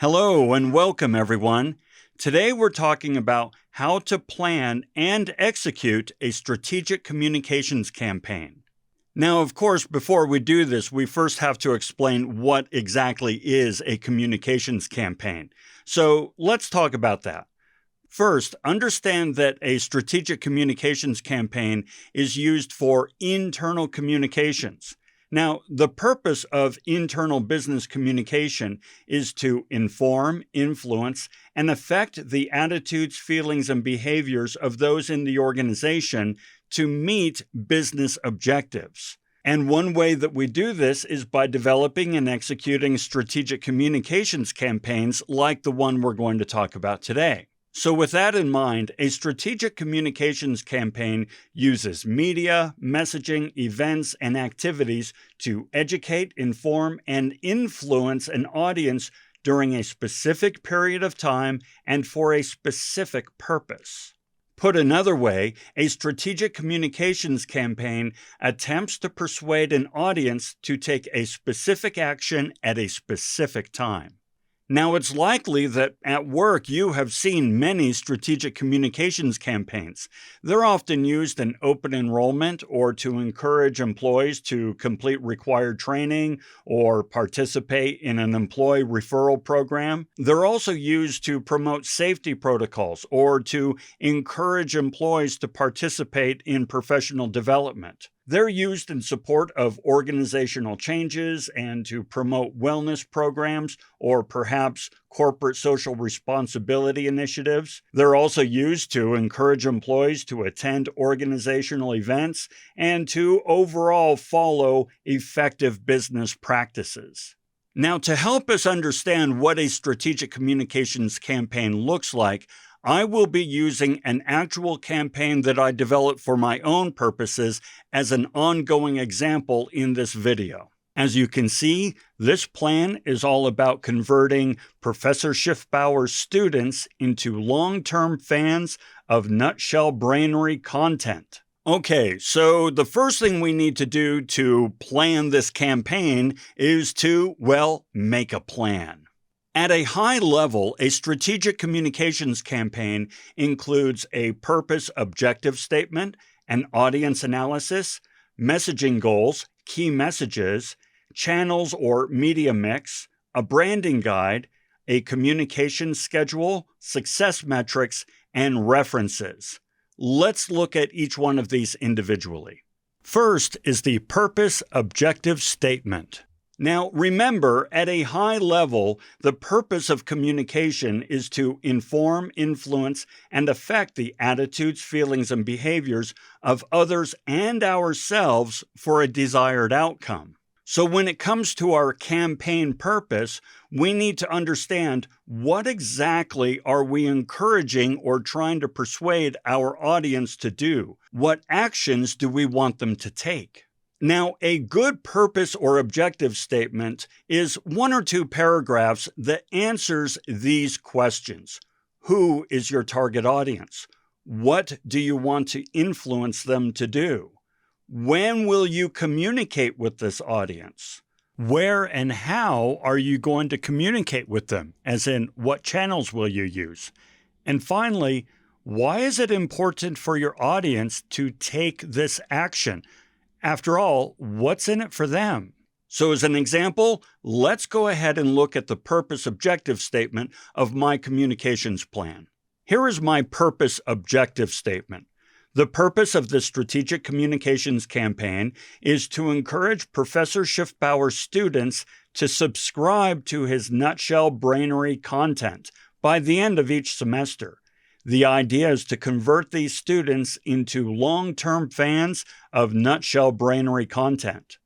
Hello and welcome, everyone. Today we're talking about how to plan and execute a strategic communications campaign. Now, of course, before we do this, we first have to explain what exactly is a communications campaign. So let's talk about that. First, understand that a strategic communications campaign is used for internal communications. Now, the purpose of internal business communication is to inform, influence, and affect the attitudes, feelings, and behaviors of those in the organization to meet business objectives. And one way that we do this is by developing and executing strategic communications campaigns like the one we're going to talk about today. So with that in mind, a strategic communications campaign uses media, messaging, events, and activities to educate, inform, and influence an audience during a specific period of time and for a specific purpose. Put another way, a strategic communications campaign attempts to persuade an audience to take a specific action at a specific time. Now, it's likely that at work you have seen many strategic communications campaigns. They're often used in open enrollment or to encourage employees to complete required training or participate in an employee referral program. They're also used to promote safety protocols or to encourage employees to participate in professional development. They're used in support of organizational changes and to promote wellness programs or perhaps corporate social responsibility initiatives. They're also used to encourage employees to attend organizational events and to overall follow effective business practices. Now, to help us understand what a strategic communications campaign looks like, I will be using an actual campaign that I developed for my own purposes as an ongoing example in this video. As you can see, this plan is all about converting Professor Schiffbauer's students into long-term fans of nutshell brainery content. Okay, so the first thing we need to do to plan this campaign is to, make a plan. At a high level, a strategic communications campaign includes a purpose objective statement, an audience analysis, messaging goals, key messages, channels or media mix, a branding guide, a communication schedule, success metrics, and references. Let's look at each one of these individually. First is the purpose objective statement. Now, remember, at a high level, the purpose of communication is to inform, influence, and affect the attitudes, feelings, and behaviors of others and ourselves for a desired outcome. So when it comes to our campaign purpose, we need to understand what exactly are we encouraging or trying to persuade our audience to do? What actions do we want them to take? Now, a good purpose or objective statement is one or two paragraphs that answers these questions. Who is your target audience? What do you want to influence them to do? When will you communicate with this audience? Where and how are you going to communicate with them? As in, what channels will you use? And finally, why is it important for your audience to take this action? After all, what's in it for them? So as an example, let's go ahead and look at the purpose objective statement of my communications plan. Here is my purpose objective statement. The purpose of the strategic communications campaign is to encourage Professor Schiffbauer's students to subscribe to his nutshell brainery content by the end of each semester. The idea is to convert these students into long-term fans of nutshell brainery content.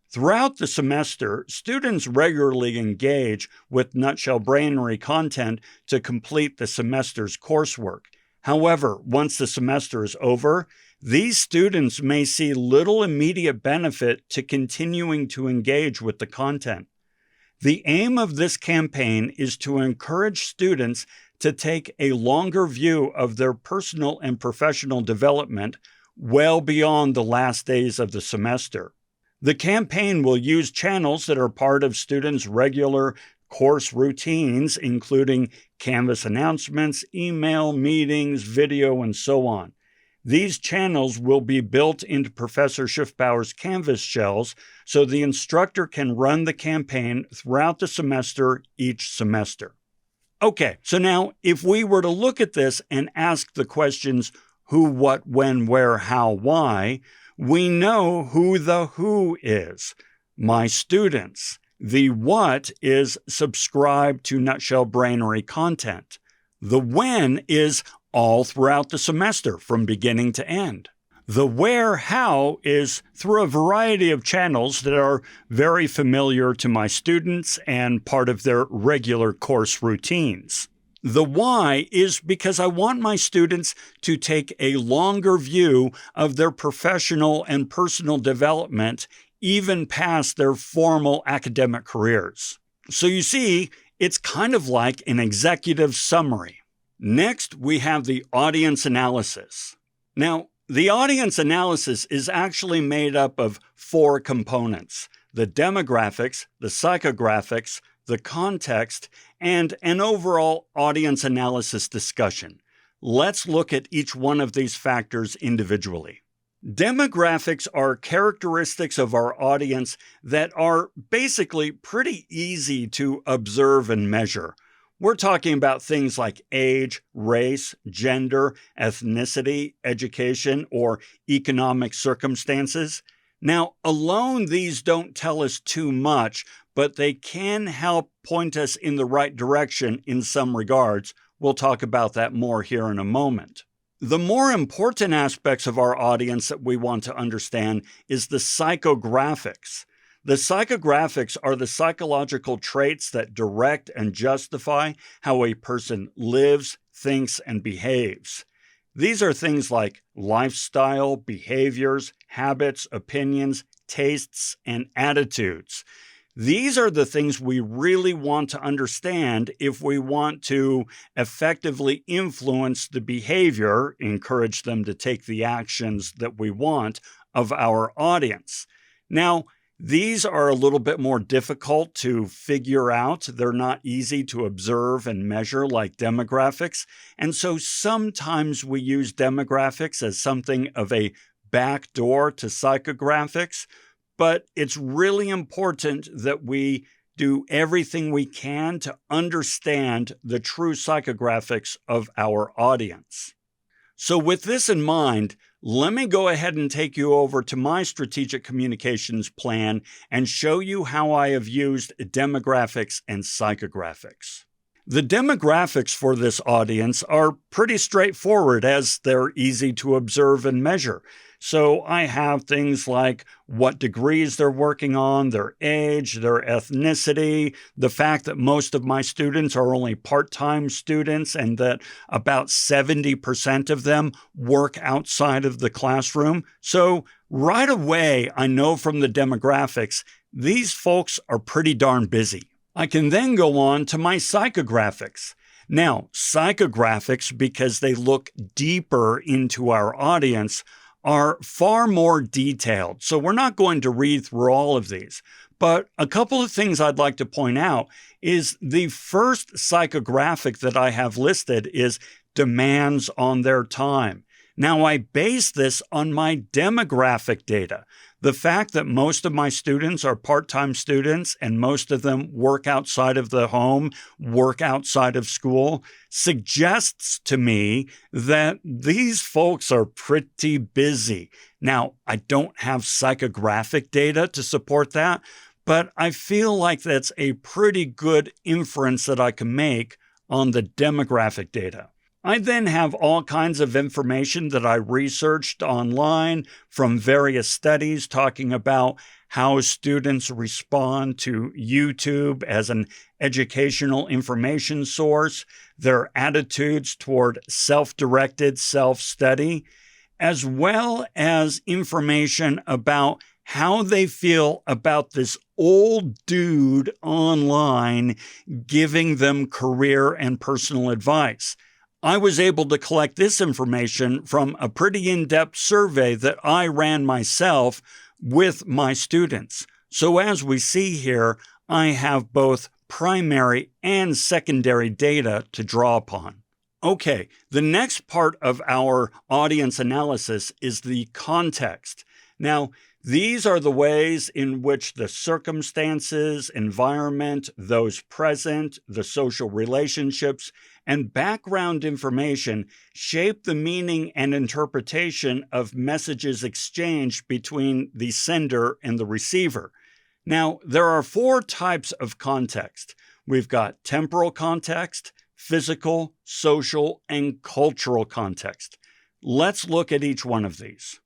Throughout the semester, students regularly engage with nutshell brainery content to complete the semester's coursework. However, once the semester is over, these students may see little immediate benefit to continuing to engage with the content. The aim of this campaign is to encourage students to take a longer view of their personal and professional development well beyond the last days of the semester. The campaign will use channels that are part of students' regular course routines, including Canvas announcements, email, meetings, video, and so on. These channels will be built into Professor Schiffbauer's Canvas shells so the instructor can run the campaign throughout the semester each semester. Okay, so now if we were to look at this and ask the questions who, what, when, where, how, why, we know who the who is. My students. The what is subscribe to Nutshell Brainery content. The when is all throughout the semester from beginning to end. The where, how is through a variety of channels that are very familiar to my students and part of their regular course routines. The why is because I want my students to take a longer view of their professional and personal development even past their formal academic careers. So you see, it's kind of like an executive summary. Next, we have the audience analysis. Now, the audience analysis is actually made up of 4 components: the demographics, the psychographics, the context, and an overall audience analysis discussion. Let's look at each one of these factors individually. Demographics are characteristics of our audience that are basically pretty easy to observe and measure. We're talking about things like age, race, gender, ethnicity, education, or economic circumstances. Now, alone, these don't tell us too much, but they can help point us in the right direction in some regards. We'll talk about that more here in a moment. The more important aspects of our audience that we want to understand is the psychographics. The psychographics are the psychological traits that direct and justify how a person lives, thinks, and behaves. These are things like lifestyle, behaviors, habits, opinions, tastes, and attitudes. These are the things we really want to understand if we want to effectively influence the behavior, encourage them to take the actions that we want of our audience. Now, these are a little bit more difficult to figure out. They're not easy to observe and measure like demographics. And so sometimes we use demographics as something of a backdoor to psychographics. But it's really important that we do everything we can to understand the true psychographics of our audience. So with this in mind, let me go ahead and take you over to my strategic communications plan and show you how I have used demographics and psychographics. The demographics for this audience are pretty straightforward as they're easy to observe and measure. So I have things like what degrees they're working on, their age, their ethnicity, the fact that most of my students are only part-time students and that about 70% of them work outside of the classroom. So right away, I know from the demographics, these folks are pretty darn busy. I can then go on to my psychographics. Now, psychographics, because they look deeper into our audience, are far more detailed. So we're not going to read through all of these. But a couple of things I'd like to point out is the first psychographic that I have listed is demands on their time. Now, I base this on my demographic data. The fact that most of my students are part-time students and most of them work outside of the home, work outside of school, suggests to me that these folks are pretty busy. Now, I don't have psychographic data to support that, but I feel like that's a pretty good inference that I can make on the demographic data. I then have all kinds of information that I researched online from various studies talking about how students respond to YouTube as an educational information source, their attitudes toward self-directed self-study, as well as information about how they feel about this old dude online giving them career and personal advice. I was able to collect this information from a pretty in-depth survey that I ran myself with my students. So as we see here, I have both primary and secondary data to draw upon. Okay, the next part of our audience analysis is the context. Now, these are the ways in which the circumstances, environment, those present, the social relationships, and background information shape the meaning and interpretation of messages exchanged between the sender and the receiver. Now, there are 4 types of context. We've got temporal context, physical, social, and cultural context. Let's look at each one of these.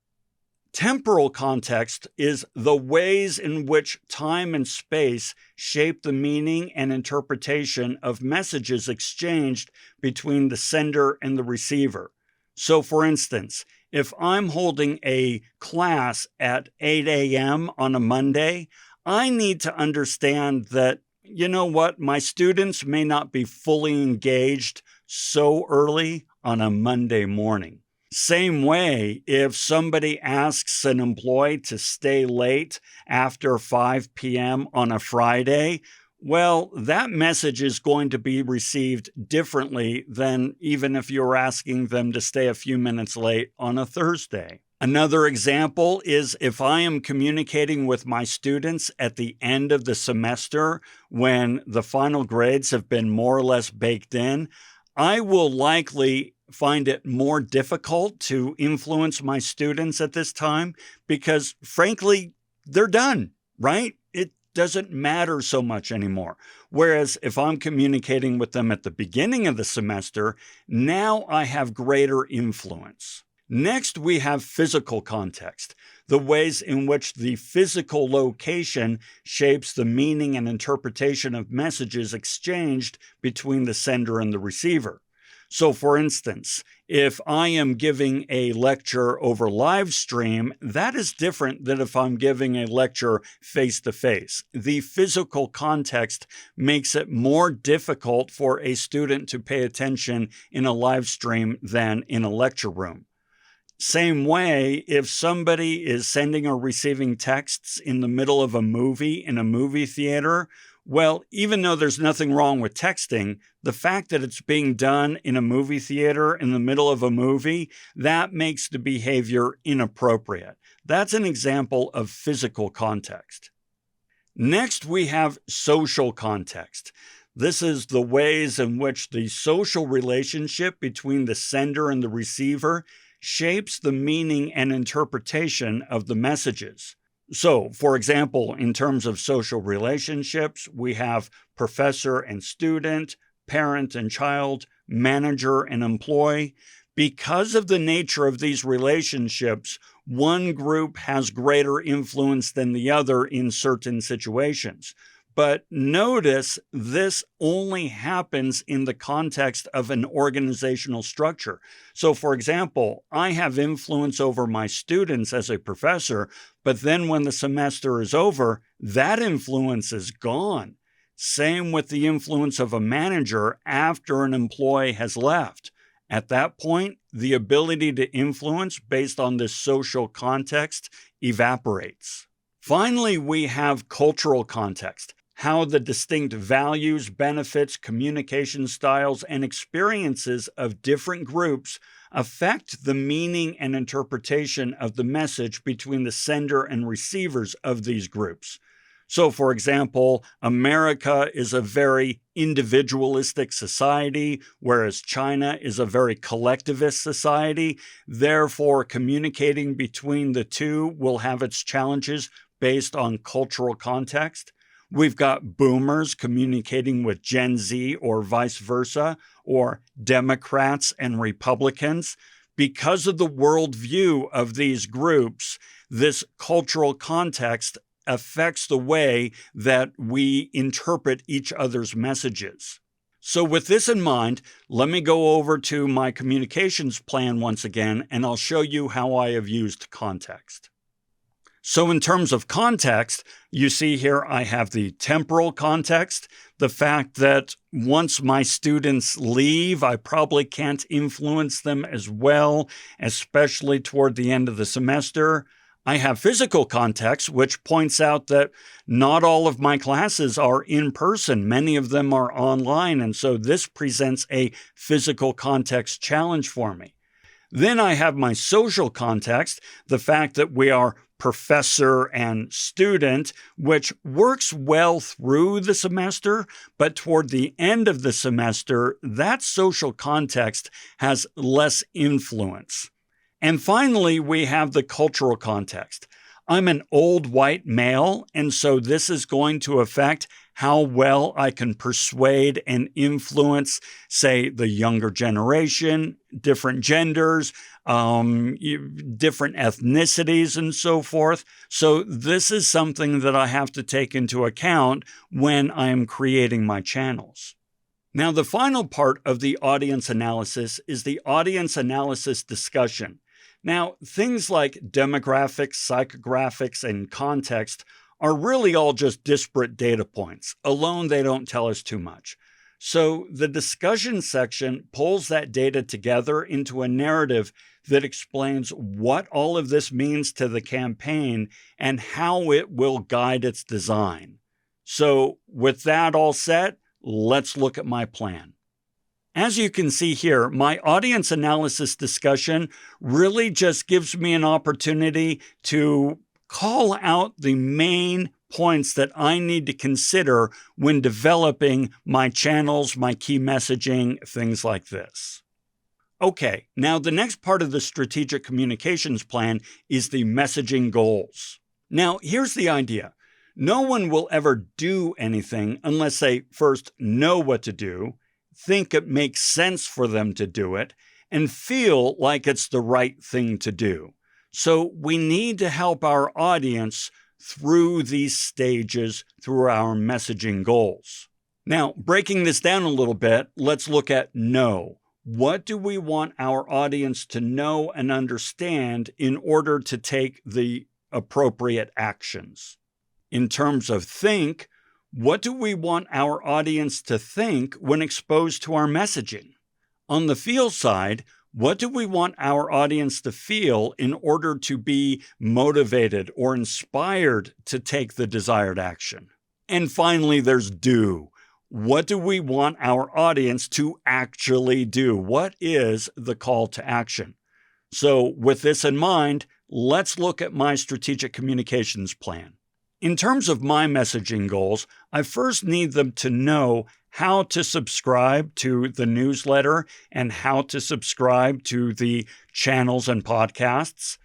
Temporal context is the ways in which time and space shape the meaning and interpretation of messages exchanged between the sender and the receiver. So, for instance, if I'm holding a class at 8 a.m. on a Monday, I need to understand that, you know what, my students may not be fully engaged so early on a Monday morning. Same way, if somebody asks an employee to stay late after 5 p.m. on a Friday, well, that message is going to be received differently than even if you're asking them to stay a few minutes late on a Thursday. Another example is if I am communicating with my students at the end of the semester when the final grades have been more or less baked in, I will likely find it more difficult to influence my students at this time because, frankly, they're done, right? It doesn't matter so much anymore. Whereas if I'm communicating with them at the beginning of the semester, now I have greater influence. Next, we have physical context, the ways in which the physical location shapes the meaning and interpretation of messages exchanged between the sender and the receiver. So, for instance, if I am giving a lecture over live stream, that is different than if I'm giving a lecture face-to-face. The physical context makes it more difficult for a student to pay attention in a live stream than in a lecture room. Same way, if somebody is sending or receiving texts in the middle of a movie in a movie theater, well, even though there's nothing wrong with texting, the fact that it's being done in a movie theater in the middle of a movie, that makes the behavior inappropriate. That's an example of physical context. Next, we have social context. This is the ways in which the social relationship between the sender and the receiver shapes the meaning and interpretation of the messages. So, for example, in terms of social relationships, we have professor and student, parent and child, manager and employee. Because of the nature of these relationships, one group has greater influence than the other in certain situations. But notice this only happens in the context of an organizational structure. So, for example, I have influence over my students as a professor, but then when the semester is over, that influence is gone. Same with the influence of a manager after an employee has left. At that point, the ability to influence based on this social context evaporates. Finally, we have cultural context. How the distinct values, benefits, communication styles, and experiences of different groups affect the meaning and interpretation of the message between the sender and receivers of these groups. So, for example, America is a very individualistic society, whereas China is a very collectivist society. Therefore, communicating between the two will have its challenges based on cultural context. We've got boomers communicating with Gen Z or vice versa, or Democrats and Republicans. Because of the worldview of these groups, this cultural context affects the way that we interpret each other's messages. So with this in mind, let me go over to my communications plan once again, and I'll show you how I have used context. So in terms of context, you see here I have the temporal context, the fact that once my students leave, I probably can't influence them as well, especially toward the end of the semester. I have physical context, which points out that not all of my classes are in person. Many of them are online, and so this presents a physical context challenge for me. Then I have my social context, the fact that we are professor and student, which works well through the semester, but toward the end of the semester, that social context has less influence. And finally, we have the cultural context. I'm an old white male, and so this is going to affect how well I can persuade and influence, say, the younger generation, different genders, different ethnicities, and so forth. So this is something that I have to take into account when I am creating my channels. Now, the final part of the audience analysis is the audience analysis discussion. Now, things like demographics, psychographics, and context are really all just disparate data points. Alone, they don't tell us too much. So the discussion section pulls that data together into a narrative that explains what all of this means to the campaign and how it will guide its design. So with that all set, let's look at my plan. As you can see here, my audience analysis discussion really just gives me an opportunity to call out the main points that I need to consider when developing my channels, my key messaging, things like this. Okay, now the next part of the strategic communications plan is the messaging goals. Now, here's the idea. No one will ever do anything unless they first know what to do, think it makes sense for them to do it, and feel like it's the right thing to do. So we need to help our audience through these stages through our messaging goals. Now, breaking this down a little bit, let's look at know. What do we want our audience to know and understand in order to take the appropriate actions? In terms of think, what do we want our audience to think when exposed to our messaging? On the feel side, what do we want our audience to feel in order to be motivated or inspired to take the desired action? And finally, there's do. What do we want our audience to actually do? What is the call to action? So with this in mind, let's look at my strategic communications plan. In terms of my messaging goals, I first need them to know how to subscribe to the newsletter and how to subscribe to the channels and podcasts.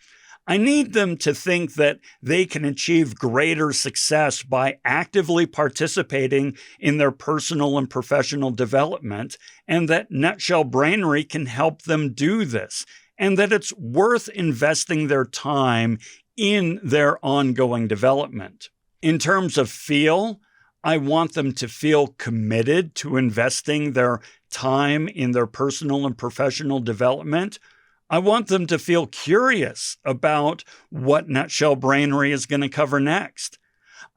I need them to think that they can achieve greater success by actively participating in their personal and professional development, and that Nutshell Brainery can help them do this, and that it's worth investing their time in their ongoing development. In terms of feel, I want them to feel committed to investing their time in their personal and professional development. I want them to feel curious about what Nutshell Brainery is going to cover next.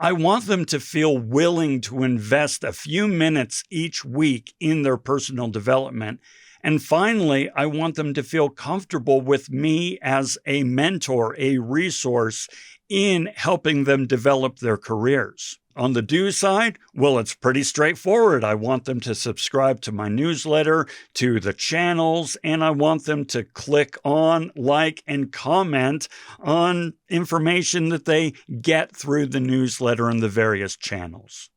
I want them to feel willing to invest a few minutes each week in their personal development. And finally, I want them to feel comfortable with me as a mentor, a resource in helping them develop their careers. On the do side, well, it's pretty straightforward. I want them to subscribe to my newsletter, to the channels, and I want them to click on, like, and comment on information that they get through the newsletter and the various channels.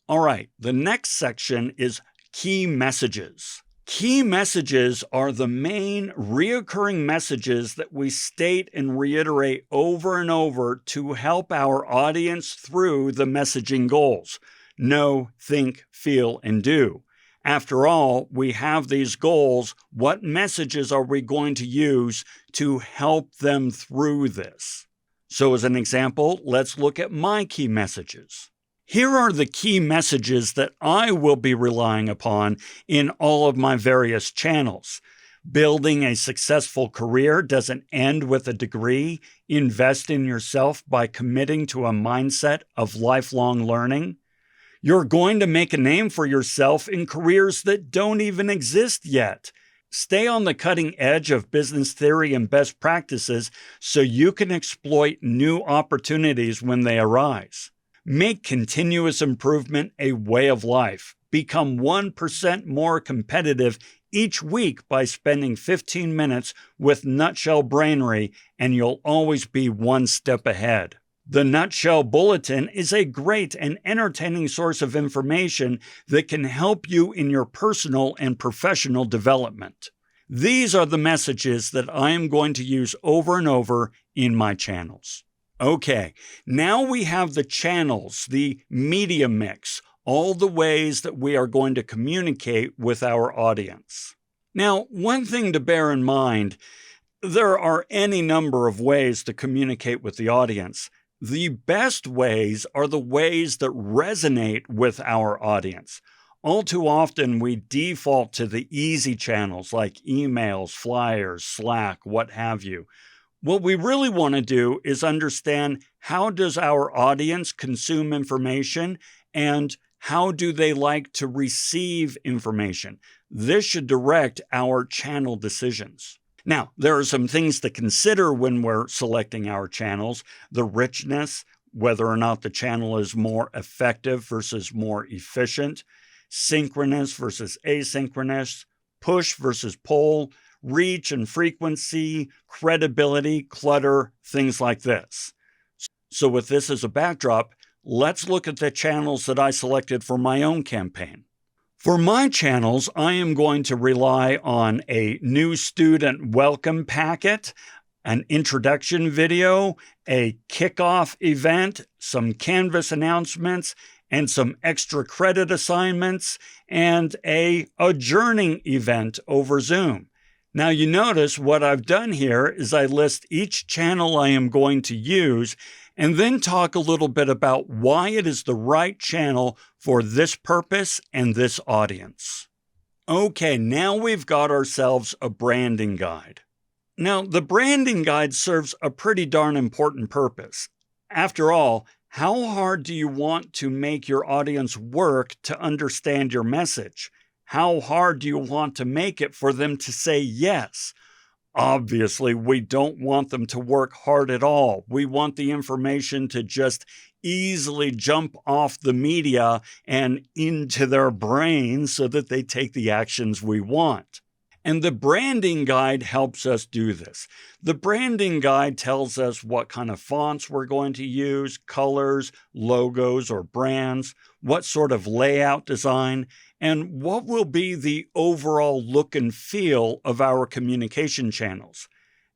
All right, the next section is key messages. Key messages are the main reoccurring messages that we state and reiterate over and over to help our audience through the messaging goals. Know, think, feel, and do. After all, we have these goals. What messages are we going to use to help them through this? So as an example, let's look at my key messages. Here are the key messages that I will be relying upon in all of my various channels. Building a successful career doesn't end with a degree. Invest in yourself by committing to a mindset of lifelong learning. You're going to make a name for yourself in careers that don't even exist yet. Stay on the cutting edge of business theory and best practices so you can exploit new opportunities when they arise. Make continuous improvement a way of life. Become 1% more competitive each week by spending 15 minutes with Nutshell Brainery, and you'll always be one step ahead. The Nutshell Bulletin is a great and entertaining source of information that can help you in your personal and professional development. These are the messages that I am going to use over and over in my channels. Okay, now we have the channels, the media mix, all the ways that we are going to communicate with our audience. Now, one thing to bear in mind, there are any number of ways to communicate with the audience. The best ways are the ways that resonate with our audience. All too often, we default to the easy channels like emails, flyers, Slack, what have you. What we really want to do is understand how does our audience consume information and how do they like to receive information. This should direct our channel decisions. Now, there are some things to consider when we're selecting our channels. The richness, whether or not the channel is more effective versus more efficient, synchronous versus asynchronous, push versus pull, reach and frequency, credibility, clutter, things like this. So with this as a backdrop, let's look at the channels that I selected for my own campaign. For my channels, I am going to rely on a new student welcome packet, an introduction video, a kickoff event, some Canvas announcements, and some extra credit assignments, and a adjourning event over Zoom. Now you notice what I've done here is I list each channel I am going to use and then talk a little bit about why it is the right channel for this purpose and this audience. Okay, now we've got ourselves a branding guide. Now, the branding guide serves a pretty darn important purpose. After all, how hard do you want to make your audience work to understand your message? How hard do you want to make it for them to say yes? Obviously, we don't want them to work hard at all. We want the information to just easily jump off the media and into their brains so that they take the actions we want. And the branding guide helps us do this. The branding guide tells us what kind of fonts we're going to use, colors, logos, or brands, what sort of layout design, and what will be the overall look and feel of our communication channels.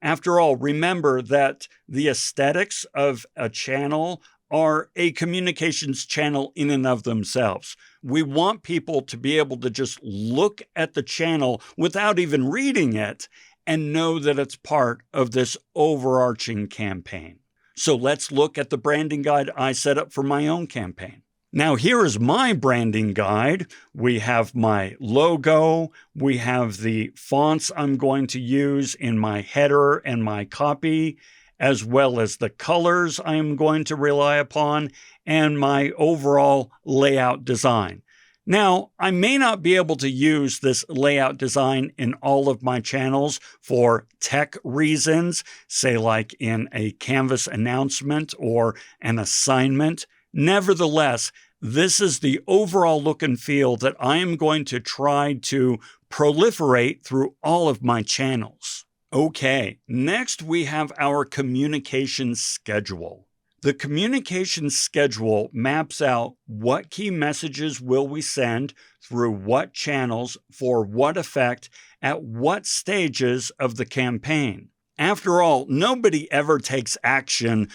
After all, remember that the aesthetics of a channel are a communications channel in and of themselves. We want people to be able to just look at the channel without even reading it and know that it's part of this overarching campaign. So let's look at the branding guide I set up for my own campaign. Now, here is my branding guide. We have my logo. We have the fonts I'm going to use in my header and my copy, as well as the colors I am going to rely upon, and my overall layout design. Now, I may not be able to use this layout design in all of my channels for tech reasons, say like in a Canvas announcement or an assignment. Nevertheless, this is the overall look and feel that I am going to try to proliferate through all of my channels. Okay, next we have our communication schedule. The communication schedule maps out what key messages will we send through what channels for what effect at what stages of the campaign. After all, nobody ever takes action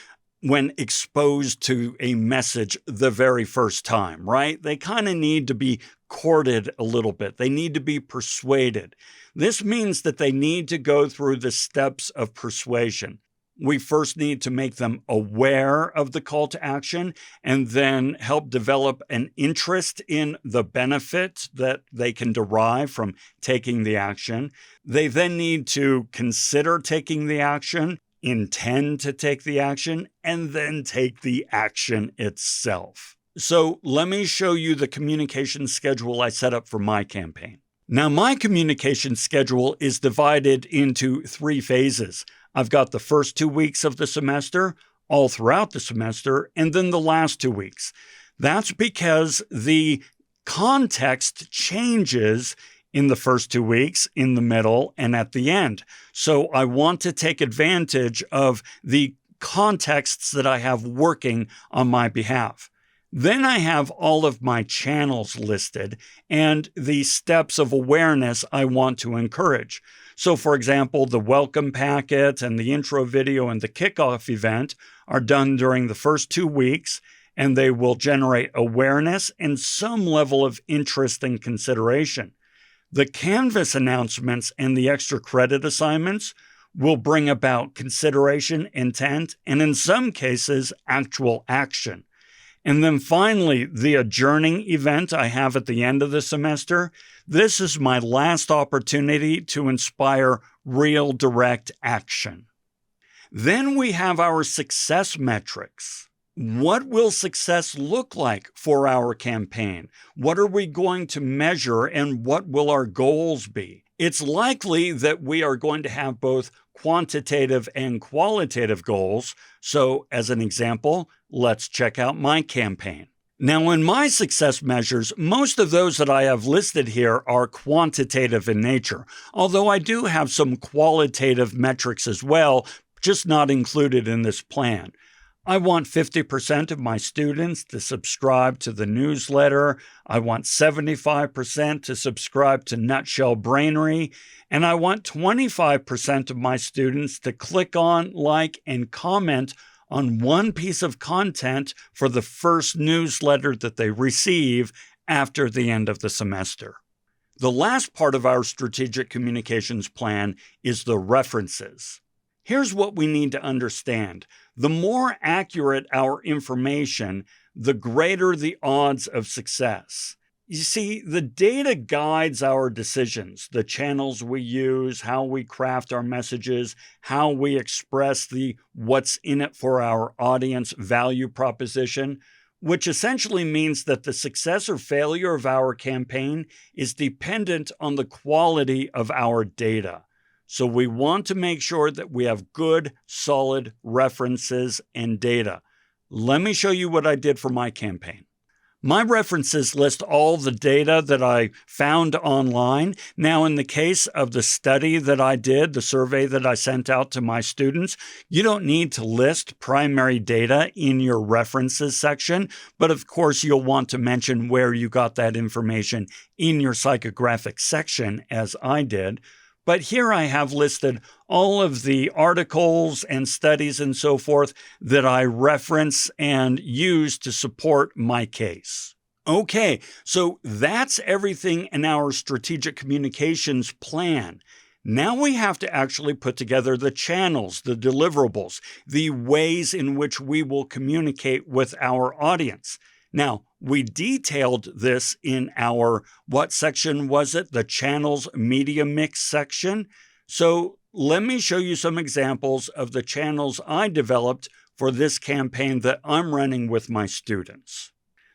when exposed to a message the very first time, right? They kind of need to be courted a little bit. They need to be persuaded. This means that they need to go through the steps of persuasion. We first need to make them aware of the call to action and then help develop an interest in the benefit that they can derive from taking the action. They then need to consider taking the action, intend to take the action, and then take the action itself. So let me show you the communication schedule I set up for my campaign. Now, my communication schedule is divided into 3 phases. I've got the first 2 weeks of the semester, all throughout the semester, and then the last 2 weeks. That's because the context changes in the first 2 weeks, in the middle, and at the end. So I want to take advantage of the contexts that I have working on my behalf. Then I have all of my channels listed and the steps of awareness I want to encourage. So, for example, the welcome packet and the intro video and the kickoff event are done during the first 2 weeks, and they will generate awareness and some level of interest and consideration. The Canvas announcements and the extra credit assignments will bring about consideration, intent, and in some cases, actual action. And then finally, the adjourning event I have at the end of the semester. This is my last opportunity to inspire real direct action. Then we have our success metrics. What will success look like for our campaign? What are we going to measure, and what will our goals be? It's likely that we are going to have both quantitative and qualitative goals. So, as an example, let's check out my campaign. Now, in my success measures, most of those that I have listed here are quantitative in nature, although I do have some qualitative metrics as well, just not included in this plan. I want 50% of my students to subscribe to the newsletter. I want 75% to subscribe to Nutshell Brainery. And I want 25% of my students to click on, like, and comment on one piece of content for the first newsletter that they receive after the end of the semester. The last part of our strategic communications plan is the references. Here's what we need to understand. The more accurate our information, the greater the odds of success. You see, the data guides our decisions, the channels we use, how we craft our messages, how we express the what's in it for our audience value proposition, which essentially means that the success or failure of our campaign is dependent on the quality of our data. So we want to make sure that we have good, solid references and data. Let me show you what I did for my campaign. My references list all the data that I found online. Now, in the case of the study that I did, the survey that I sent out to my students, you don't need to list primary data in your references section, but of course you'll want to mention where you got that information in your psychographic section, as I did. But here I have listed all of the articles and studies and so forth that I reference and use to support my case. Okay, so that's everything in our strategic communications plan. Now we have to actually put together the channels, the deliverables, the ways in which we will communicate with our audience. Now, we detailed this in our, what section was it? The channels media mix section. So let me show you some examples of the channels I developed for this campaign that I'm running with my students.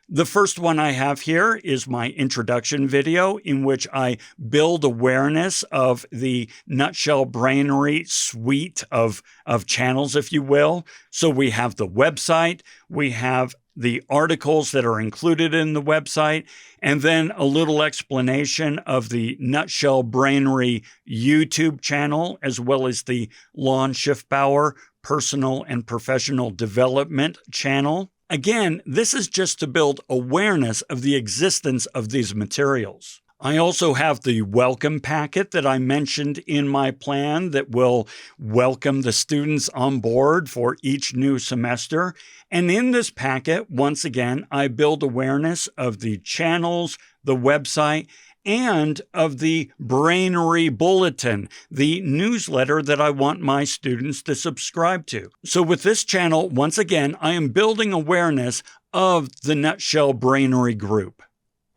The first one I have here is my introduction video in which I build awareness of the Nutshell Brainery suite of channels, if you will. So we have the website, we have the articles that are included in the website, and then a little explanation of the Nutshell Brainery YouTube channel, as well as the Lon Schiffbauer Personal and Professional Development channel. Again, this is just to build awareness of the existence of these materials. I also have the welcome packet that I mentioned in my plan that will welcome the students on board for each new semester. And in this packet, once again, I build awareness of the channels, the website, and of the Brainery Bulletin, the newsletter that I want my students to subscribe to. So with this channel, once again, I am building awareness of the Nutshell Brainery group.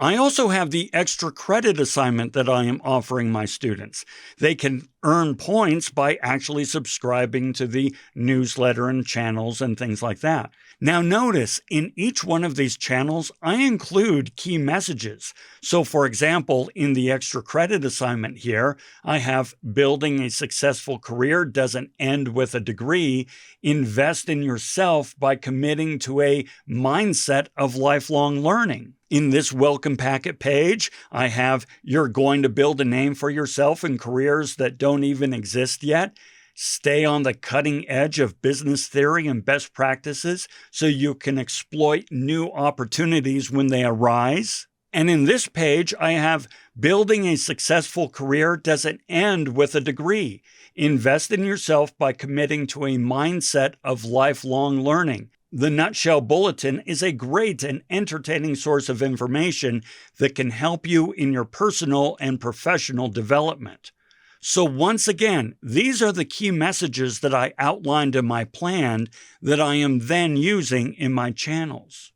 I also have the extra credit assignment that I am offering my students. They can earn points by actually subscribing to the newsletter and channels and things like that. Now notice, in each one of these channels, I include key messages. So for example, in the extra credit assignment here, I have building a successful career doesn't end with a degree. Invest in yourself by committing to a mindset of lifelong learning. In this welcome packet page, I have you're going to build a name for yourself in careers that don't even exist yet. Stay on the cutting edge of business theory and best practices so you can exploit new opportunities when they arise. And in this page, I have building a successful career doesn't end with a degree. Invest in yourself by committing to a mindset of lifelong learning. The Nutshell Bulletin is a great and entertaining source of information that can help you in your personal and professional development. So once again, these are the key messages that I outlined in my plan that I am then using in my channels.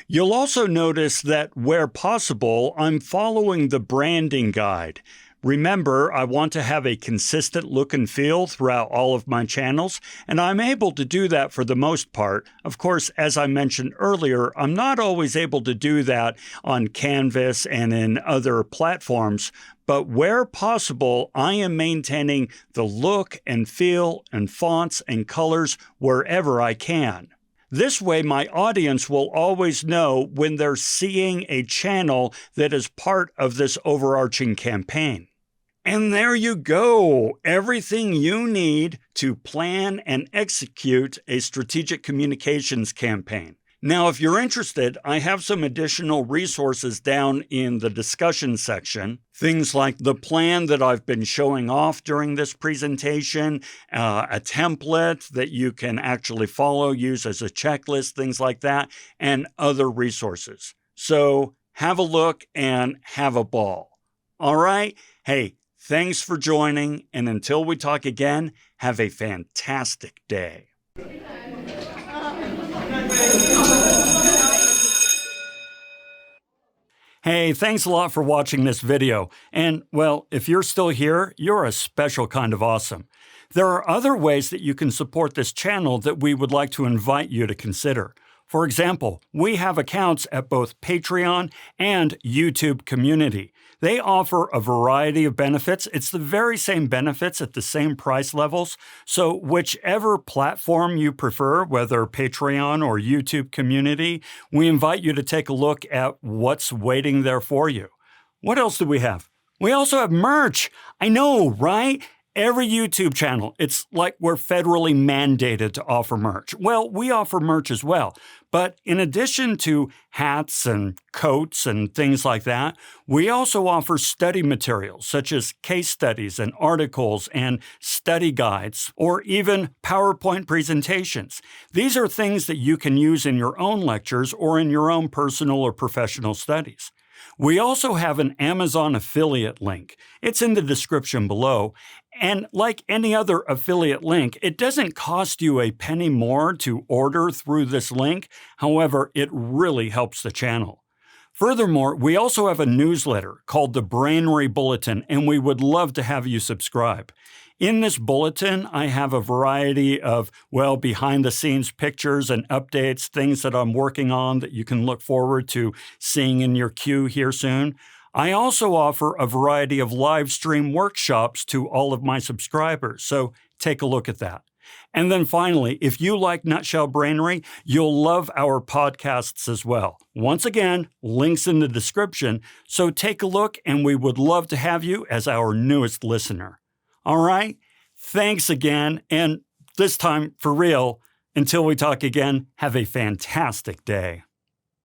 You'll also notice that where possible, I'm following the branding guide. Remember, I want to have a consistent look and feel throughout all of my channels, and I'm able to do that for the most part. Of course, as I mentioned earlier, I'm not always able to do that on Canvas and in other platforms, but where possible, I am maintaining the look and feel and fonts and colors wherever I can. This way, my audience will always know when they're seeing a channel that is part of this overarching campaign. And there you go, everything you need to plan and execute a strategic communications campaign. Now, if you're interested, I have some additional resources down in the discussion section. Things like the plan that I've been showing off during this presentation, a template that you can actually follow, use as a checklist, things like that, and other resources. So have a look and have a ball. All right? Hey, thanks for joining, and until we talk again, have a fantastic day. Hey, thanks a lot for watching this video. And, well, if you're still here, you're a special kind of awesome. There are other ways that you can support this channel that we would like to invite you to consider. For example, we have accounts at both Patreon and YouTube Community. They offer a variety of benefits. It's the very same benefits at the same price levels. So whichever platform you prefer, whether Patreon or YouTube Community, we invite you to take a look at what's waiting there for you. What else do we have? We also have merch. I know, right? Every YouTube channel, it's like we're federally mandated to offer merch. Well, we offer merch as well. But in addition to hats and coats and things like that, we also offer study materials such as case studies and articles and study guides, or even PowerPoint presentations. These are things that you can use in your own lectures or in your own personal or professional studies. We also have an Amazon affiliate link. It's in the description below. And like any other affiliate link, it doesn't cost you a penny more to order through this link. However, it really helps the channel. Furthermore, we also have a newsletter called the Brainery Bulletin, and we would love to have you subscribe. In this bulletin, I have a variety of, well, behind-the-scenes pictures and updates, things that I'm working on that you can look forward to seeing in your queue here soon. I also offer a variety of live stream workshops to all of my subscribers, so take a look at that. And then finally, if you like Nutshell Brainery, you'll love our podcasts as well. Once again, links in the description, so take a look and we would love to have you as our newest listener. All right, thanks again, and this time, for real, until we talk again, have a fantastic day.